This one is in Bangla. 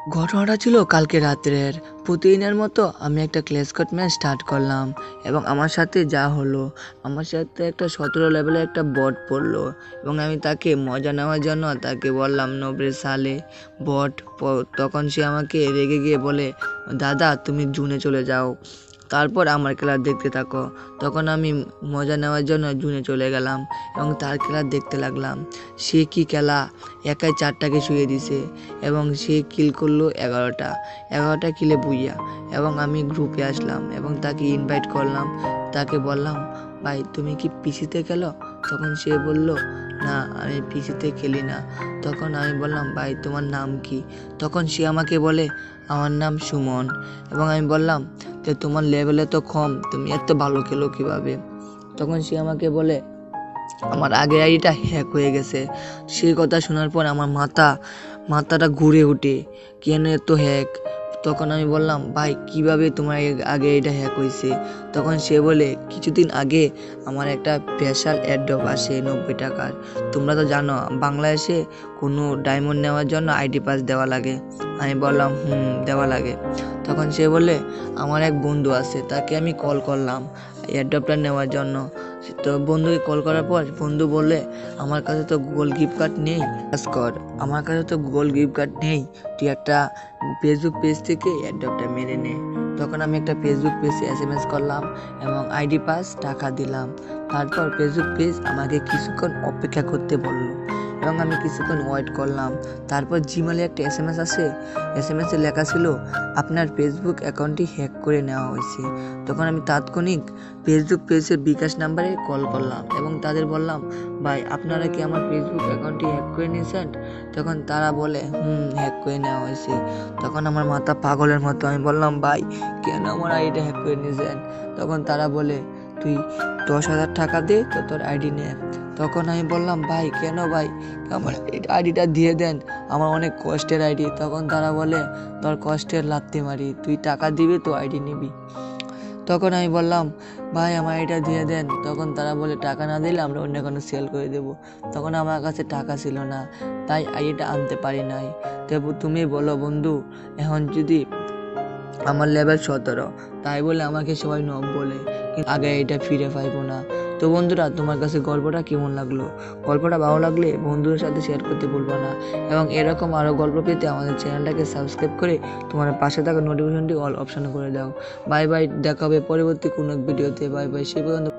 ঘটনাটা ছিল কালকে রাত্রের। প্রতিদিনের মতো আমি একটা ক্ল্যাশ কোর্ট ম্যাচ স্টার্ট করলাম এবং আমার সাথে যা হলো, আমার সাথে একটা 17 লেভেলের একটা বট পড়লো এবং আমি তাকে মজা নেওয়ার জন্য তাকে বললাম নবরে সালে বট। তখন সে আমাকে রেগে গিয়ে বলে, দাদা তুমি জুনে চলে যাও, তারপর আমার খেলা দেখতে থাকো। তখন আমি মজা নেওয়ার জন্য জুনে চলে গেলাম এবং তার খেলা দেখতে লাগলাম। সে কি খেলা, একাই 4টাকে শুয়ে দিছে এবং সে কিল করলো 11টা কিলে বুইয়া। এবং আমি গ্রুপে আসলাম এবং তাকে ইনভাইট করলাম। তাকে বললাম, ভাই তুমি কি পিসিতে খেলো? তখন সে বলল, না আমি পিসিতে খেলি না। তখন আমি বললাম, ভাই তোমার নাম কি? তখন সে আমাকে বলে, আমার নাম সুমন। এবং আমি বললাম, যে তোমার লেভেলে তো কম, তুমি এত ভালো খেলো কিভাবে? তখন সে আমাকে বলে, আমার আগের আইডিটা হ্যাক হয়ে গেছে। সেই কথা শোনার পর আমার মাথাটা ঘুরে ওঠে, কেন এত হ্যাক? তখন আমি বললাম, ভাই কিভাবে তোমার আগে এটা হ্যাক হয়েছে? তখন সে বলে, কিছুদিন আগে আমার একটা স্পেশাল অ্যাড্রপ আসে 90 টাকার। তোমরা তো জানো বাংলাদেশে কোনো ডায়মন্ড নেওয়ার জন্য আইডি পাস দেওয়া লাগে। আমি বললাম, দেওয়া লাগে। তখন সে বলে, আমার এক বন্ধু আছে, তাকে আমি কল করলাম এয়ারড্রপটা নেওয়ার জন্য। তো বন্ধুকে কল করার পর বন্ধু বললে, আমার কাছে তো গুগল গিফট কার্ড নেই, কাজ কর, আমার কাছে তো গুগল গিফট কার্ড নেই, তুই একটা ফেসবুক পেজ থেকে এয়ারড্রপটা মেরে নে। তখন আমি একটা ফেসবুক পেজে SMS করলাম এবং আইডি পাস টাকা দিলাম। তারপর ফেসবুক পেজ আমাকে কিছুক্ষণ অপেক্ষা করতে বললো এবং আমি কিছুক্ষণ ওয়েট করলাম। তারপর জিমেলে একটা SMS আসে। SMS এ লেখা ছিল, আপনার ফেসবুক অ্যাকাউন্টটি হ্যাক করে নেওয়া হয়েছে। তখন আমি তাৎক্ষণিক ফেসবুক পেজের বিকাশ নাম্বারে কল করলাম এবং তাদের বললাম, ভাই আপনারা কি আমার ফেসবুক অ্যাকাউন্টটি হ্যাক করে নিয়েছেন? তখন তারা বলে, হ্যাক করে নেওয়া হয়েছে। তখন আমার মাথা পাগলের মতো। আমি বললাম, ভাই কেন আমার আইডিটা হ্যাক করে নিয়েছেন? তখন তারা বলে, তুই 10,000 টাকা দে তো তোর আইডি নে। তখন আমি বললাম, ভাই কেন ভাই, আমার আইডিটা দিয়ে দেন, আমার অনেক কষ্টের আইডি। তখন তারা বলে, তোর কষ্টের লাত্তি মারি, তুই টাকা দিবি তো আইডি নিবি। তখন আমি বললাম, ভাই আমার আইডিটা দিয়ে দেন। তখন তারা বলে, টাকা না দিলে আমরা অন্য কোনো সেল করে দেবো। তখন আমার কাছে টাকা ছিল না, তাই আইডিটা আনতে পারি নাই। তবু তুমি বলো বন্ধু, এখন যদি আমার লেভেল 17, তাই বলে আমাকে সবাই নব বলে, কিন্তু আগে এটা ফিরে পাইবো না। তো বন্ধুরা, তোমার কাছে গল্পটা কেমন লাগলো? গল্পটা ভালো লাগলে বন্ধুদের সাথে শেয়ার করতে ভুলবা না এবং এরকম আরও গল্প পেতে আমাদের চ্যানেলটাকে সাবস্ক্রাইব করে তোমার পাশে থাকা নোটিফিকেশনটি অল অপশানে করে দাও। বাই বাই, দেখা হবে পরবর্তী কোনো ভিডিওতে। বাই বাই, সে পর্যন্ত।